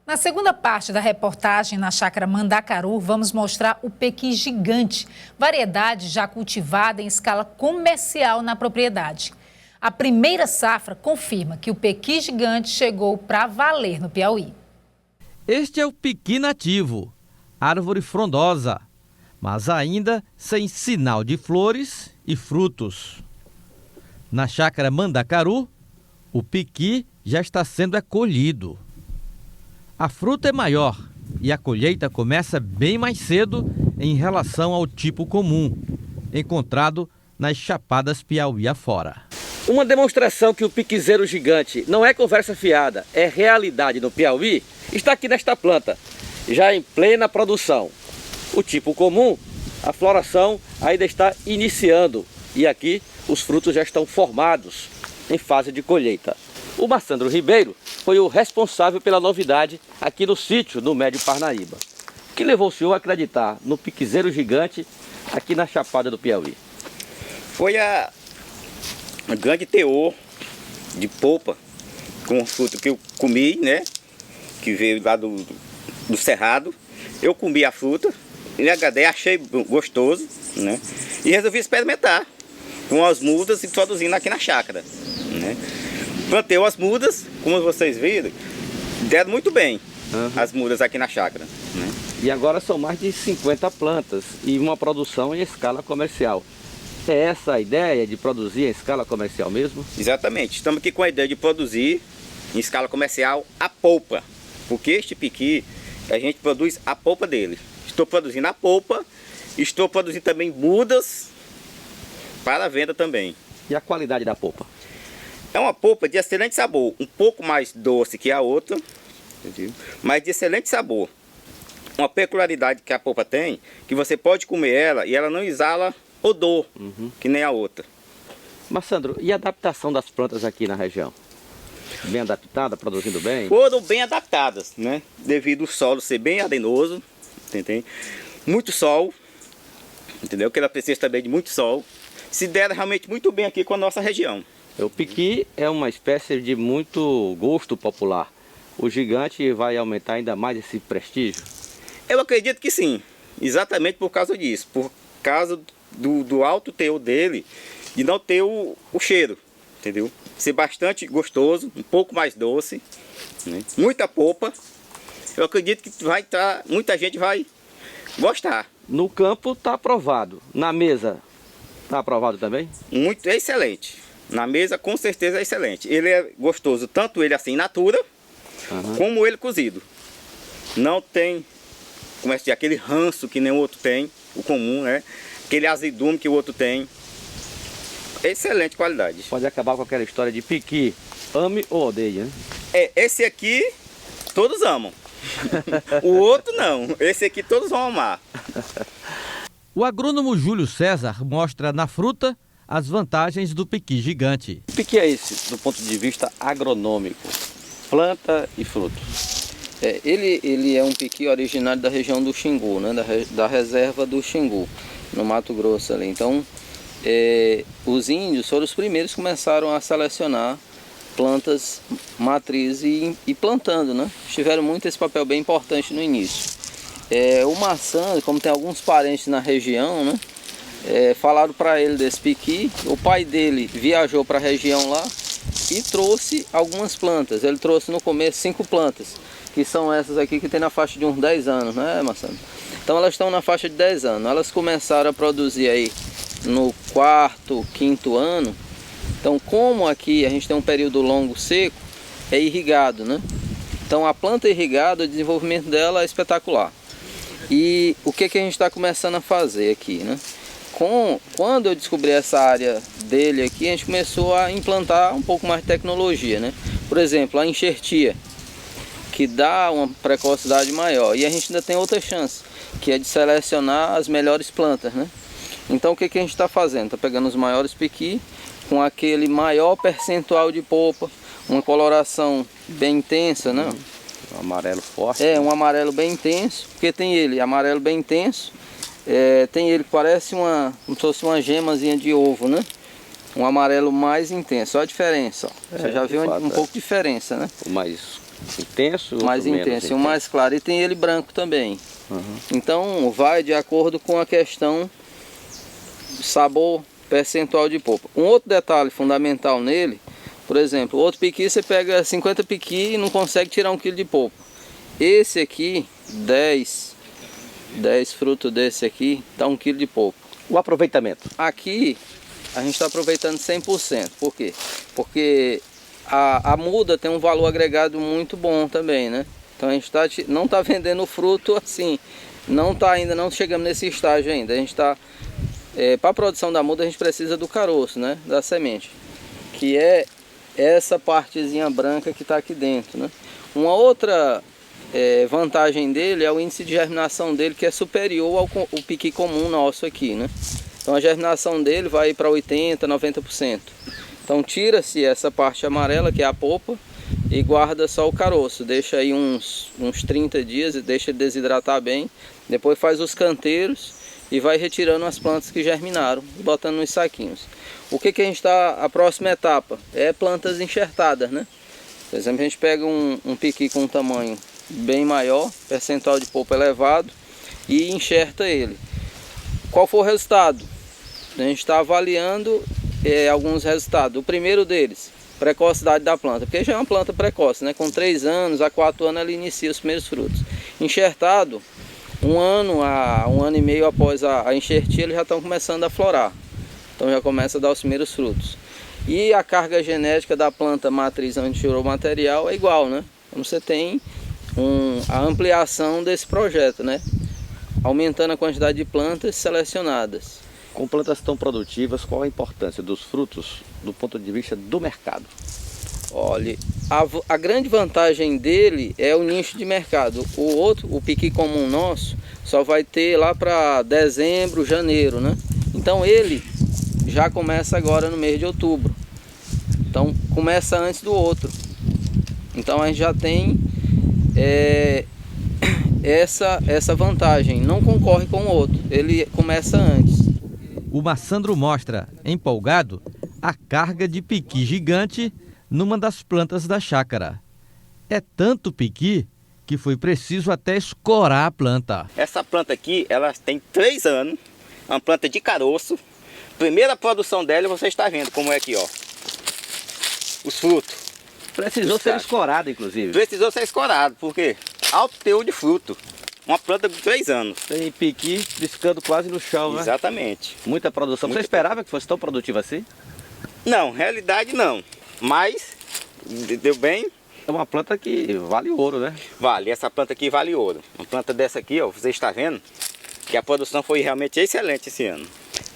Na segunda parte da reportagem na chácara Mandacaru, vamos mostrar o pequi gigante, variedade já cultivada em escala comercial na propriedade. A primeira safra confirma que o pequi gigante chegou para valer no Piauí. Este é o pequi nativo, árvore frondosa, mas ainda sem sinal de flores e frutos. Na chácara Mandacaru, o pequi já está sendo colhido. A fruta é maior e a colheita começa bem mais cedo em relação ao tipo comum, encontrado nas chapadas Piauí afora. Uma demonstração que o piquizeiro gigante não é conversa fiada, é realidade no Piauí, está aqui nesta planta, já em plena produção. O tipo comum, a floração ainda está iniciando e aqui os frutos já estão formados em fase de colheita. O Massandro Ribeiro foi o responsável pela novidade aqui no sítio, no Médio Parnaíba. O que levou o senhor a acreditar no piquizeiro gigante aqui na Chapada do Piauí? Foi a grande teor de polpa com fruta que eu comi, né? Que veio lá do cerrado. Eu comi a fruta, me agradei, achei gostoso, né? E resolvi experimentar com as mudas e produzindo aqui na chácara, né? Plantei as mudas, como vocês viram, deram muito bem as mudas aqui na chácara, né? E agora são mais de 50 plantas e uma produção em escala comercial. É essa a ideia de produzir em escala comercial mesmo? Exatamente, estamos aqui com a ideia de produzir em escala comercial a polpa, porque este piqui a gente produz a polpa dele. Estou produzindo a polpa, estou produzindo também mudas para venda também. E a qualidade da polpa? É uma polpa de excelente sabor, um pouco mais doce que a outra, mas de excelente sabor. Uma peculiaridade que a polpa tem, que você pode comer ela e ela não exala odor, que nem a outra. Massandro, e a adaptação das plantas aqui na região? Bem adaptada, produzindo bem? Foram bem adaptadas, né? Devido ao solo ser bem arenoso, entendeu? Muito sol, entendeu? Que ela precisa também de muito sol. Se deram realmente muito bem aqui com a nossa região. O piqui é uma espécie de muito gosto popular. O gigante vai aumentar ainda mais esse prestígio? Eu acredito que sim, exatamente por causa disso, por causa do alto teor dele e não ter o cheiro, entendeu? Ser bastante gostoso, um pouco mais doce, né? Muita polpa. Eu acredito que muita gente vai gostar. No campo está aprovado, na mesa está aprovado também? Muito, é excelente. Na mesa com certeza é excelente. Ele é gostoso, tanto ele assim in natura, como ele cozido. Não tem, como é que diz, aquele ranço que nem o outro tem, o comum, né? Aquele azedume que o outro tem. Excelente qualidade. Pode acabar com aquela história de piqui, ame ou odeie, né? Esse aqui todos amam. O outro não. Esse aqui todos vão amar. O agrônomo Júlio César mostra na fruta as vantagens do pequi gigante. O que é esse do ponto de vista agronômico? Planta e fruto. Ele é um piqui originário da região do Xingu, né? Da reserva do Xingu, no Mato Grosso ali. Então, os índios foram os primeiros que começaram a selecionar plantas matrizes e plantando, né? Tiveram muito esse papel bem importante no início. O maçã, como tem alguns parentes na região, né? Falaram para ele desse piqui. O pai dele viajou para a região lá e trouxe algumas plantas. Ele trouxe no começo 5 plantas, que são essas aqui que tem na faixa de uns 10 anos, né, Massandro? Então elas estão na faixa de 10 anos. Elas começaram a produzir aí no 4º, 5º ano. Então, como aqui a gente tem um período longo seco, é irrigado, né? Então a planta irrigada, o desenvolvimento dela é espetacular. E o que a gente está começando a fazer aqui, né? Quando eu descobri essa área dele aqui, a gente começou a implantar um pouco mais de tecnologia, né? Por exemplo, a enxertia, que dá uma precocidade maior. E a gente ainda tem outra chance, que é de selecionar as melhores plantas, né? Então o que a gente está fazendo? Está pegando os maiores piqui, com aquele maior percentual de polpa, uma coloração bem intensa, né? Um amarelo forte. Um amarelo bem intenso, porque tem ele amarelo bem intenso, tem ele que parece como se fosse uma gemazinha de ovo, né? Um amarelo mais intenso, olha a diferença, ó. Você já viu um pouco de diferença, né? Mais intenso? Mais intenso, e um mais claro. E tem ele branco também. Então vai de acordo com a questão sabor, percentual de polpa. Um outro detalhe fundamental nele, por exemplo, outro piqui você pega 50 piqui e não consegue tirar 1 kg de polpa. Esse aqui, 10 frutos desse aqui, dá 1 kg de polpa. O aproveitamento? Aqui a gente está aproveitando 100%. Por quê? Porque a muda tem um valor agregado muito bom também, né? Então a gente não está vendendo fruto assim, ainda não chegamos nesse estágio ainda. A gente está, para a produção da muda a gente precisa do caroço, né? Da semente, que é essa partezinha branca que está aqui dentro, né? Uma outra vantagem dele é o índice de germinação dele, que é superior ao piqui comum nosso aqui, né? Então a germinação dele vai para 80%, 90%. Então tira-se essa parte amarela, que é a polpa, e guarda só o caroço. Deixa aí uns 30 dias, deixa ele desidratar bem. Depois faz os canteiros e vai retirando as plantas que germinaram e botando nos saquinhos. O que a gente está, a próxima etapa é plantas enxertadas, né? Por exemplo, a gente pega um piqui com um tamanho bem maior, percentual de polpa elevado, e enxerta ele. Qual foi o resultado? A gente está avaliando alguns resultados. O primeiro deles, precocidade da planta, porque já é uma planta precoce, né? Com 3 anos a 4 anos ela inicia os primeiros frutos. Enxertado, 1 ano a 1 ano e meio após a enxertia, eles já estão começando a florar. Então já começa a dar os primeiros frutos. E a carga genética da planta matriz onde tirou o material é igual, né? Então você tem a ampliação desse projeto, né? Aumentando a quantidade de plantas selecionadas. Com plantas tão produtivas, qual a importância dos frutos do ponto de vista do mercado? Olha, a grande vantagem dele é o nicho de mercado. O piqui comum nosso, só vai ter lá para dezembro, janeiro, né? Então ele já começa agora no mês de outubro. Então começa antes do outro. Então a gente já tem essa vantagem. Não concorre com o outro, ele começa antes. O Massandro mostra, empolgado, a carga de piqui gigante numa das plantas da chácara. É tanto piqui que foi preciso até escorar a planta. Essa planta aqui, ela tem 3 anos, uma planta de caroço. Primeira produção dela, você está vendo como é aqui, ó. Os frutos. Precisou ser escorado, inclusive. Precisou ser escorado, porque alto teor de fruto. Uma planta de 3 anos. Tem piqui piscando quase no chão, né? Exatamente. Muita produção. Você esperava que fosse tão produtiva assim? Não, realidade não. Mas deu bem. É uma planta que vale ouro, né? Vale, essa planta aqui vale ouro. Uma planta dessa aqui, ó, você está vendo que a produção foi realmente excelente esse ano.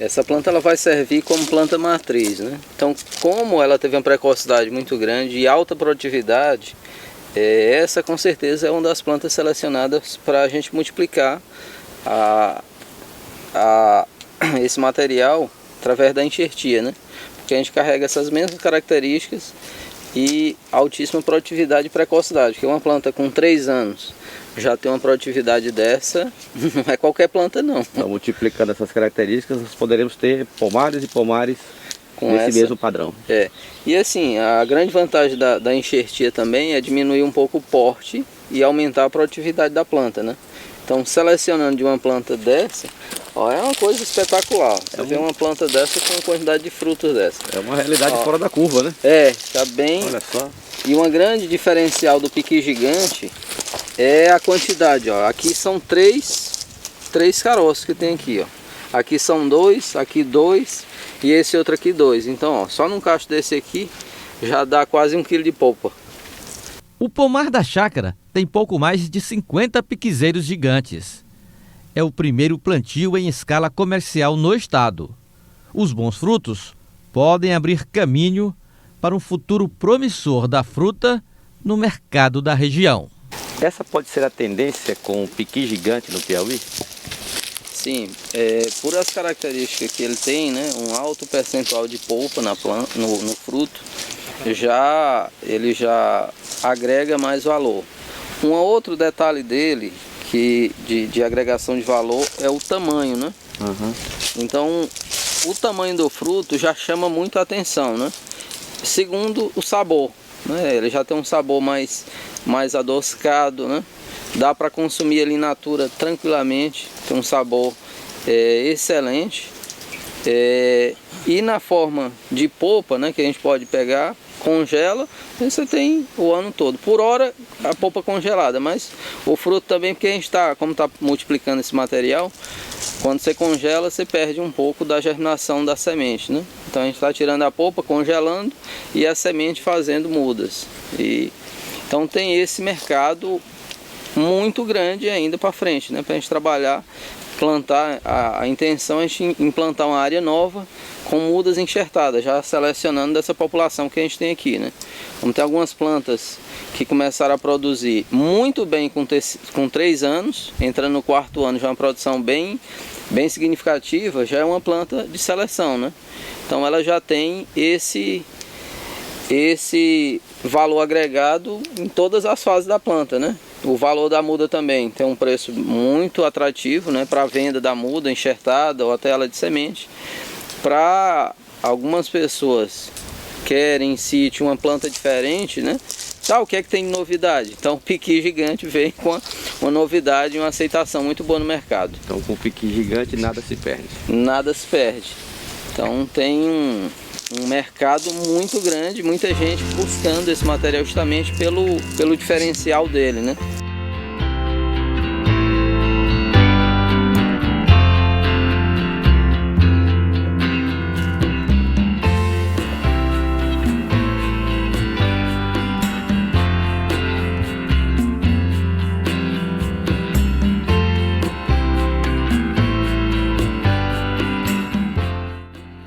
Essa planta ela vai servir como planta matriz, né? Então, como ela teve uma precocidade muito grande e alta produtividade, essa com certeza é uma das plantas selecionadas para a gente multiplicar esse material através da enxertia, né? Porque a gente carrega essas mesmas características e altíssima produtividade e precocidade, porque uma planta com 3 anos já tem uma produtividade dessa, não é qualquer planta não. Então, multiplicando essas características, nós poderemos ter pomares e pomares com esse mesmo padrão. E assim, a grande vantagem da enxertia também é diminuir um pouco o porte e aumentar a produtividade da planta, né? Então, selecionando de uma planta dessa, ó, é uma coisa espetacular. Você vê uma planta dessa com uma quantidade de frutos dessa. É uma realidade fora da curva, né? Tá bem. Olha só. E uma grande diferencial do piqui gigante é a quantidade, ó. Aqui são 3 caroços que tem aqui, ó. Aqui são 2, aqui 2 e esse outro aqui 2. Então, ó, só num cacho desse aqui já dá quase 1 kg de polpa. O pomar da chácara tem pouco mais de 50 piquizeiros gigantes. É o primeiro plantio em escala comercial no estado. Os bons frutos podem abrir caminho para um futuro promissor da fruta no mercado da região. Essa pode ser a tendência com o piqui gigante no Piauí? Sim, por as características que ele tem, né, um alto percentual de polpa na planta, no fruto, ele já agrega mais valor. Um outro detalhe dele, de agregação de valor, é o tamanho, né? Então, o tamanho do fruto já chama muito a atenção, né? Segundo, o sabor, né? Ele já tem um sabor mais mais adocicado, né? Dá para consumir ele in natura tranquilamente, tem um sabor excelente. E na forma de polpa, né, que a gente pode pegar, congela, e você tem o ano todo. Por hora, a polpa congelada, mas o fruto também, porque a gente como está multiplicando esse material, quando você congela, você perde um pouco da germinação da semente, né? Então a gente está tirando a polpa, congelando e a semente fazendo mudas. Então tem esse mercado muito grande ainda para frente, né? Para a gente trabalhar, plantar, a intenção é a gente implantar uma área nova com mudas enxertadas, já selecionando dessa população que a gente tem aqui, né? Vamos ter algumas plantas que começaram a produzir muito bem com 3 anos, entrando no 4º ano já é uma produção bem significativa, já é uma planta de seleção, né? Então ela já tem esse valor agregado em todas as fases da planta, né? O valor da muda também tem um preço muito atrativo, né, para a venda da muda enxertada ou até ela de semente. Para algumas pessoas querem em sítio uma planta diferente, né? O que é que tem de novidade? Então o piqui gigante vem com uma novidade e uma aceitação muito boa no mercado. Então com o piqui gigante nada se perde. Nada se perde. Então tem um mercado muito grande, muita gente buscando esse material justamente pelo diferencial dele, né?